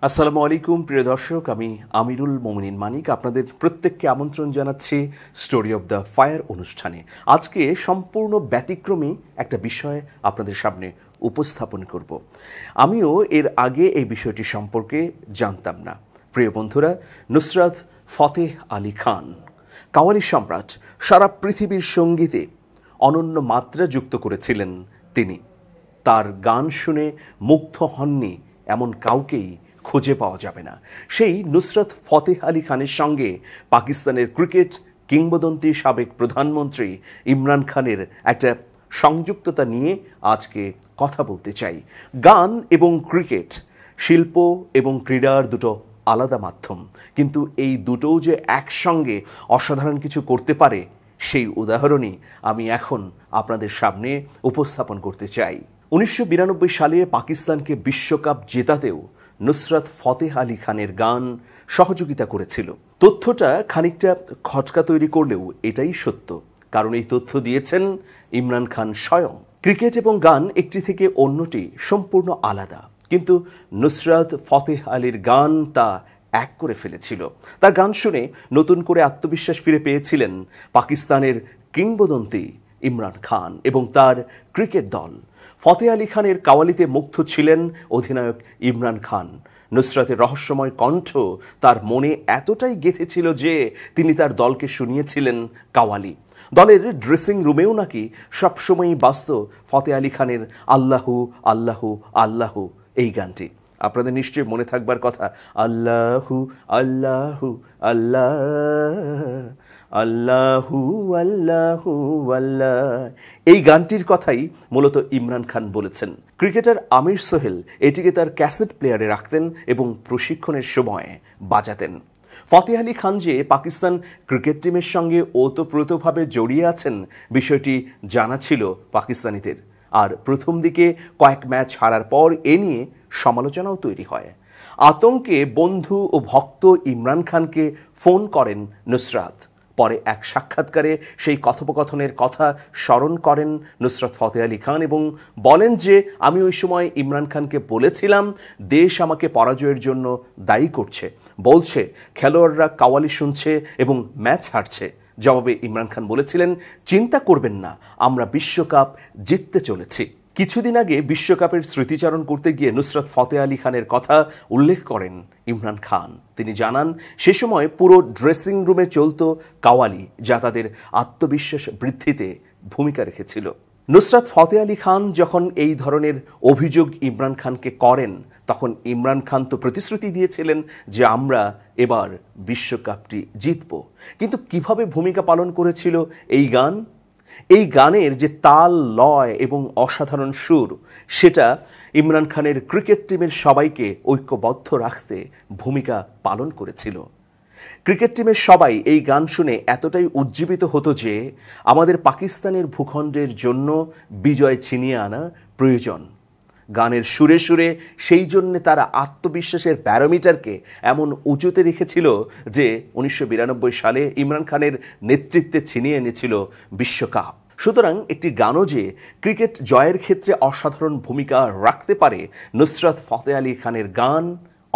আসসালামু আলাইকুম প্রিয় দর্শক, আমি আমিরুল মোমিনিন মানিক আপনাদের প্রত্যেককে আমন্ত্রণ জানাচ্ছি স্টোরি অফ দ্য ফায়ার অনুষ্ঠানে। আজকে সম্পূর্ণ ব্যতিক্রমী একটা বিষয় আপনাদের সামনে উপস্থাপন করব। আমিও এর আগে এই বিষয়টি সম্পর্কে জানতাম না। প্রিয় বন্ধুরা, নুসরাত ফতেহ আলী খান কাওয়ালি সম্রাট, সারা পৃথিবীর সঙ্গীতে অনন্য মাত্রা যুক্ত করেছিলেন তিনি। তার গান শুনে মুগ্ধ হননি এমন কাউকেই খুঁজে পাওয়া যাবে না। সেই নুসরাত ফতেহ আলী খানের সঙ্গে পাকিস্তানের ক্রিকেট কিংবদন্তি সাবেক প্রধানমন্ত্রী ইমরান খানের একটা সংযুক্ততা নিয়ে আজকে কথা বলতে চাই। গান এবং ক্রিকেট শিল্প এবং ক্রীড়ার দুটো আলাদা মাধ্যম, কিন্তু এই দুটোও যে একসঙ্গে অসাধারণ কিছু করতে পারে সেই উদাহরণই আমি এখন আপনাদের সামনে উপস্থাপন করতে চাই। 1992 সালে পাকিস্তানকে বিশ্বকাপ জেতাতেও নুসরাত ফতেহ আলী খানের গান সহযোগিতা করেছিল। তথ্যটা খানিকটা খচকা তৈরি করলেও এটাই সত্য, কারণ এই তথ্য দিয়েছেন ইমরান খান স্বয়ং। ক্রিকেট এবং গান একটি থেকে অন্যটি সম্পূর্ণ আলাদা, কিন্তু নুসরাত ফতেহ আলীর গান তা এক করে ফেলেছিল। তার গান শুনে নতুন করে আত্মবিশ্বাস ফিরে পেয়েছিলেন পাকিস্তানের কিংবদন্তি ইমরান খান এবং তার ক্রিকেট দল। ফতেহ আলী খানের কাওয়ালিতে মুগ্ধ ছিলেন অধিনায়ক ইমরান খান। নুসরাতের রহস্যময় কণ্ঠ তার মনে এতটাই গেঁথেছিল যে তিনি তার দলকে শুনিয়েছিলেন কাওয়ালি। দলের ড্রেসিং রুমেও নাকি সবসময়ই বাজত ফতেহ আলী খানের আল্লাহু আল্লাহু আল্লাহু এই গানটি। আপনাদের নিশ্চয়ই মনে থাকবার কথা, আল্লাহু আল্লাহু আল্লাহ আল্লাহু আল্লাহু আল্লাহ। এই গানটির কথাই মূলত ইমরান খান বলেছেন। ক্রিকেটার আমির সোহেল এটিকে তার ক্যাসেট প্লেয়ারে রাখতেন এবং প্রশিক্ষণের সময় বাজাতেন। ফতেহ আলী খান যে পাকিস্তান ক্রিকেট টিমের সঙ্গে ওতপ্রোতভাবে জড়িয়ে আছেন বিষয়টি জানা ছিল পাকিস্তানিদের, আর প্রথম দিকে কয়েক ম্যাচ হারার পর এ নিয়ে সমালোচনাও তৈরি হয়। আতঙ্কে বন্ধু ও ভক্ত ইমরান খানকে ফোন করেন নুসরাত। পরে এক সাক্ষাৎকারে সেই কথোপকথনের কথা স্মরণ করেন নুসরাত ফতেহ আলী খান এবং বলেন যে, আমি ওই সময় ইমরান খানকে বলেছিলাম দেশ আমাকে পরাজয়ের জন্য দায়ী করছে, বলছে খেলোয়াড়রা কাওয়ালি শুনছে এবং ম্যাচ হারছে। জবাবে ইমরান খান বলেছিলেন, চিন্তা করবেন না, আমরা বিশ্বকাপ জিততে চলেছি। কিছুদিন আগে বিশ্বকাপের স্মৃতিচারণ করতে গিয়ে নুসরাত ফতেহ আলী খানের কথা উল্লেখ করেন ইমরান খান। তিনি জানান, সে সময় পুরো ড্রেসিং রুমে চলত কাওয়ালি, যা তাদের আত্মবিশ্বাস বৃদ্ধিতে ভূমিকা রেখেছিল। নুসরাত ফতেহ আলী খান যখন এই ধরনের অভিযোগ ইমরান খানকে করেন, তখন ইমরান খান তো প্রতিশ্রুতি দিয়েছিলেন যে আমরা এবার বিশ্বকাপটি জিতব। কিন্তু কিভাবে ভূমিকা পালন করেছিল এই গান? এই গানের যে তাল, লয় এবং অসাধারণ সুর, সেটা ইমরান খানের ক্রিকেট টিমের সবাইকে ঐক্যবদ্ধ রাখতে ভূমিকা পালন করেছিল। ক্রিকেট টিমের সবাই এই গান শুনে এতটাই উজ্জীবিত হতো যে আমাদের পাকিস্তানের ভূখণ্ডের জন্য বিজয় ছিনিয়ে আনা প্রয়োজন। গানের সুরে সুরে সেই জন্য তারা আত্মবিশ্বাসের প্যারামিটারকে এমন উঁচুতে রেখেছিল যে 1992 সালে ইমরান খানের নেতৃত্বে ছিনিয়ে এনেছিল বিশ্বকাপ। সুতরাং একটি গানও যে ক্রিকেট জয়ের ক্ষেত্রে অসাধারণ ভূমিকা রাখতে পারে, নুসরাত ফতেহ আলী খানের গান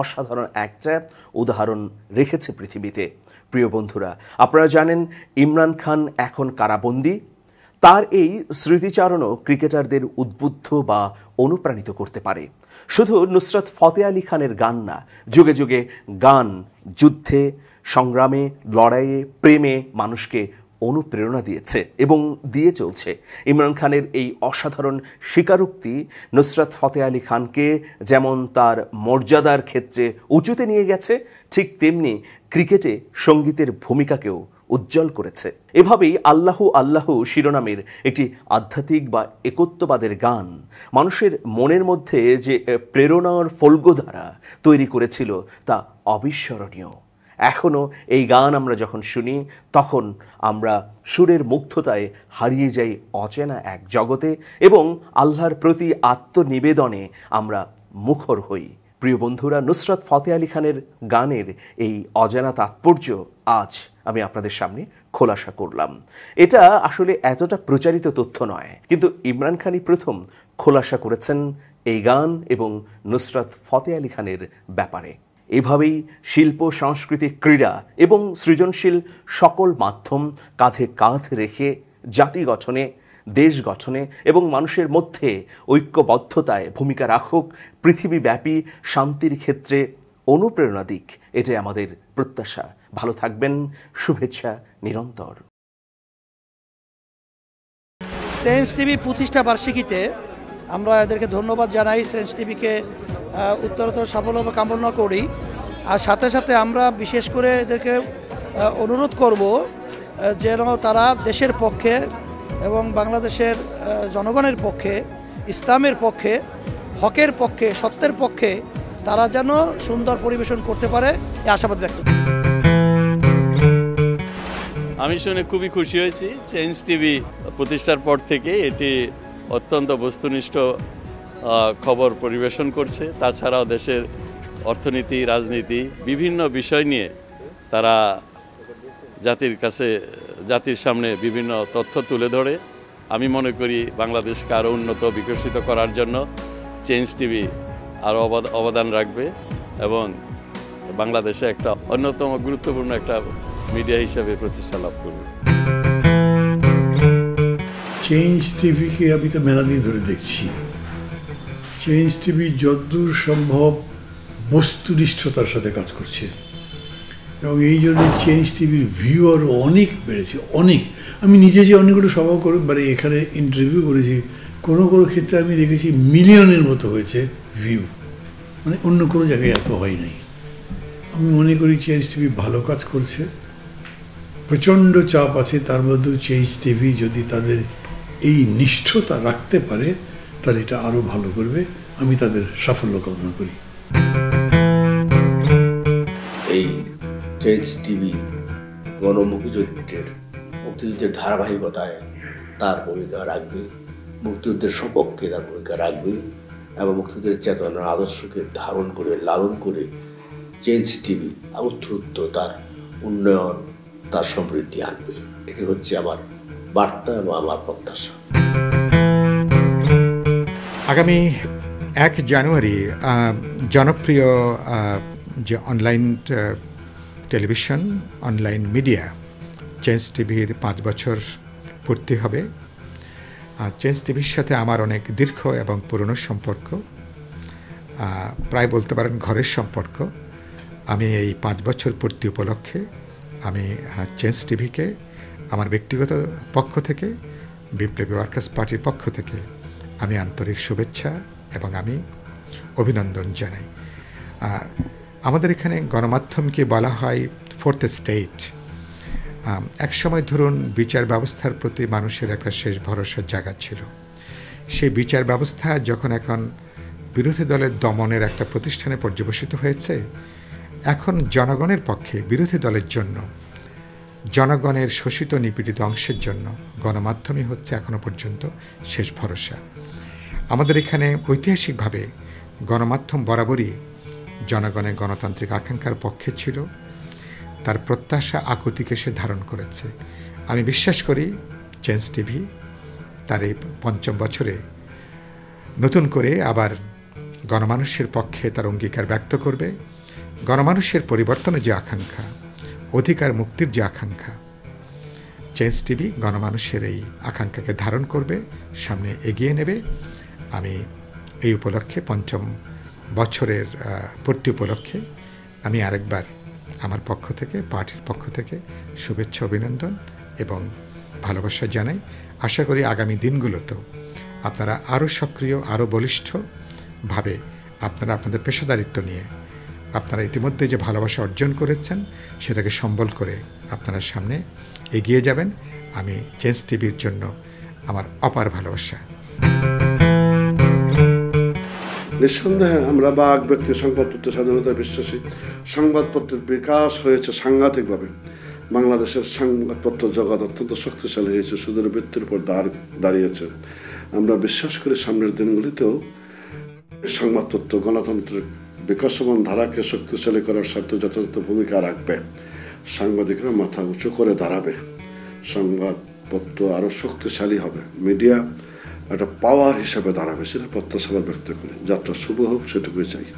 অসাধারণ একটা উদাহরণ রেখেছে পৃথিবীতে। প্রিয় বন্ধুরা, আপনারা জানেন ইমরান খান এখন কারাবন্দী। তার এই স্মৃতিচারণও ক্রিকেটারদের উদ্বুদ্ধ বা অনুপ্রাণিত করতে পারে। শুধু নুসরাত ফতেহ আলী খানের গান না, যুগে যুগে গান যুদ্ধে, সংগ্রামে, লড়াইয়ে, প্রেমে মানুষকে অনুপ্রেরণা দিয়েছে এবং দিয়ে চলছে। ইমরান খানের এই অসাধারণ স্বীকারোক্তি নুসরাত ফতেহ আলী খানকে যেমন তার মর্যাদার ক্ষেত্রে উঁচুতে নিয়ে গেছে, ঠিক তেমনি ক্রিকেটে সঙ্গীতের ভূমিকাকেও উজ্জ্বল করেছে। এভাবেই আল্লাহু আল্লাহু শিরোনামের একটি আধ্যাত্মিক বা একত্ববাদের গান মানুষের মনের মধ্যে যে প্রেরণার ফল্গধারা তৈরি করেছিল তা অবিস্মরণীয়। এখনও এই গান আমরা যখন শুনি, তখন আমরা সুরের মুগ্ধতায় হারিয়ে যাই অচেনা এক জগতে এবং আল্লাহর প্রতি আত্মনিবেদনে আমরা মুখর হই। প্রিয় বন্ধুরা, নুসরাত ফতেহ আলী খানের গানের এই অজানা তাৎপর্য আজ আমি আপনাদের সামনে খোলাসা করলাম। এটা আসলে এতটা প্রচারিত তথ্য নয়, কিন্তু ইমরান খানই প্রথম খোলাসা করেছেন এই গান এবং নুসরাত ফতে আলী খানের ব্যাপারে। এভাবেই শিল্প, সাংস্কৃতিক, ক্রীড়া এবং সৃজনশীল সকল মাধ্যম কাঁধে কাঁধ রেখে জাতি গঠনে, দেশ গঠনে এবং মানুষের মধ্যে ঐক্যবদ্ধতায় ভূমিকা রাখুক, পৃথিবীব্যাপী শান্তির ক্ষেত্রে অনুপ্রেরণা দিক, এটাই আমাদের প্রত্যাশা। ভালো থাকবেন, শুভেচ্ছা নিরন্তর। সেন্স টিভি প্রতিষ্ঠা বার্ষিকীতে আমরা এদেরকে ধন্যবাদ জানাই। সেন্স টিভিকে উত্তরোত্তর সাফল্য কামনা করি। আর সাথে সাথে আমরা বিশেষ করে এদেরকে অনুরোধ করব যেন তারা দেশের পক্ষে এবং বাংলাদেশের জনগণের পক্ষে, ইসলামের পক্ষে, হকের পক্ষে, সত্যের পক্ষে তারা যেন সুন্দর পরিবেশন করতে পারে, এই আশাবাদ ব্যক্ত করি। আমি শুনে খুবই খুশি হয়েছি। চেঞ্জ টিভি প্রতিষ্ঠার পর থেকে এটি অত্যন্ত বস্তুনিষ্ঠ খবর পরিবেশন করছে। তাছাড়াও দেশের অর্থনীতি, রাজনীতি, বিভিন্ন বিষয় নিয়ে তারা জাতির সামনে বিভিন্ন তথ্য তুলে ধরে। আমি মনে করি বাংলাদেশকে আরও উন্নত, বিকশিত করার জন্য চেঞ্জ টিভি আরও অবদান রাখবে এবং বাংলাদেশে একটা অন্যতম গুরুত্বপূর্ণ একটা মিডিয়া হিসেবে প্রতিষ্ঠা লাভ করবে। চেঞ্জ টিভিকে আমি তো মেলা দিন ধরে দেখছি। চেঞ্জ টিভি যতদূর সম্ভব বস্তুনিষ্ঠতার সাথে কাজ করছে এবং এই জন্য চেঞ্জ টিভির ভিউ আরও অনেক বেড়েছে, অনেক। আমি নিজে যে অনেকগুলো সভা করে মানে এখানে ইন্টারভিউ করেছি, কোনো কোনো ক্ষেত্রে আমি দেখেছি মিলিয়নের মতো হয়েছে ভিউ, মানে অন্য কোনো জায়গায় এত হয় নাই। আমি মনে করি চেঞ্জ টিভি ভালো কাজ করছে। প্রচণ্ড চাপ আছে, তার মধ্যেও চেঞ্জ টিভি যদি তাদের এই নিষ্ঠতা রাখতে পারে তাহলে এটা আরও ভালো করবে। আমি তাদের সাফল্য কামনা করি। এই চেঞ্জ টিভি গণমুক্তিযুদ্ধের মুক্তিযুদ্ধের ধারাবাহিকতায় তার ভূমিকা রাখবে, মুক্তিযুদ্ধের সপক্ষে তার ভূমিকা রাখবে এবং মুক্তিযুদ্ধের চেতনার আদর্শকে ধারণ করে, লালন করে চেঞ্জ টিভি উত্তরোত্তর তার উন্নয়ন, তার সমৃদ্ধি আনবে। এটি হচ্ছে আমার বার্তা এবং আমার প্রত্যাশা। আগামী 1 জানুয়ারি জনপ্রিয় যে online television, online media change টিভির 5 বছর পূর্তি হবে। চেঞ্জ টিভির সাথে আমার অনেক দীর্ঘ এবং পুরনো সম্পর্ক, প্রায় বলতে পারেন ঘরের সম্পর্ক। আমি এই 5 বছর পূর্তি উপলক্ষে আমি চেঞ্জ টিভিকে আমার ব্যক্তিগত পক্ষ থেকে, বিপ্লবী ওয়ার্কার্স পার্টির পক্ষ থেকে আমি আন্তরিক শুভেচ্ছা এবং আমি অভিনন্দন জানাই। আমাদের এখানে গণমাধ্যমকে বলা হয় 4th স্টেট। একসময় ধরুন বিচার ব্যবস্থার প্রতি মানুষের একটা শেষ ভরসার জায়গা ছিল। সেই বিচার ব্যবস্থা যখন এখন বিরোধী দলের দমনের একটা প্রতিষ্ঠানে পর্যবসিত হয়েছে, এখন জনগণের পক্ষে, বিরোধী দলের জন্য, জনগণের শোষিত নিপীড়িত অংশের জন্য গণমাধ্যমই হচ্ছে এখনো পর্যন্ত শেষ ভরসা। আমাদের এখানে ঐতিহাসিকভাবে গণমাধ্যম বরাবরই জনগণের গণতান্ত্রিক আকাঙ্ক্ষার পক্ষে ছিল, তার প্রত্যাশা আকুতিকে সে ধারণ করেছে। আমি বিশ্বাস করি চেঞ্জ টিভি তার এই 5ম বছরে নতুন করে আবার গণমানুষের পক্ষে তার অঙ্গীকার ব্যক্ত করবে। গণমানুষের পরিবর্তনের যে আকাঙ্ক্ষা, অধিকার মুক্তির যে আকাঙ্ক্ষা, চেঞ্জ টিভি গণমানুষের এই আকাঙ্ক্ষাকে ধারণ করবে, সামনে এগিয়ে নেবে। আমি এই উপলক্ষে 5ম বছরের পূর্তি উপলক্ষে আমি আরেকবার আমার পক্ষ থেকে, পার্টির পক্ষ থেকে শুভেচ্ছা, অভিনন্দন এবং ভালোবাসা জানাই। আশা করি আগামী দিনগুলোতেও আপনারা আরও সক্রিয়, আরও বলিষ্ঠভাবে আপনারা আপনাদের পেশাদারিত্ব নিয়ে আপনারা ইতিমধ্যে যে ভালোবাসা অর্জন করেছেন সেটাকে সম্বল করে আপনারা সামনে এগিয়ে যাবেন। আমি চেঞ্জ টিভির জন্য আমার অপার ভালোবাসা। নিঃসন্দেহে আমরা বাক ব্যক্তি সংবাদপত্রের স্বাধীনতায় বিশ্বাসী। সংবাদপত্রের বিকাশ হয়েছে সাংঘাতিকভাবে। বাংলাদেশের সংবাদপত্র জগৎ অত্যন্ত শক্তিশালী হয়েছে, সুদের ভিত্তির উপর দাঁড়িয়েছে। আমরা বিশ্বাস করি সামনের দিনগুলিতেও সংবাদপত্র গণতন্ত্রের বিকাশমান ধারাকে শক্তিশালী করার স্বার্থে যথাযথ ভূমিকা রাখবে। সাংবাদিকরা মাথা উঁচু করে দাঁড়াবে, সংবাদপত্র আরও শক্তিশালী হবে। মিডিয়া একটা পাওয়ার হিসাবে দাঁড়াবে সেটা প্রত্যাশা ব্যক্ত করি। যাত্রা শুভ হোক, সেটুকুই চাই।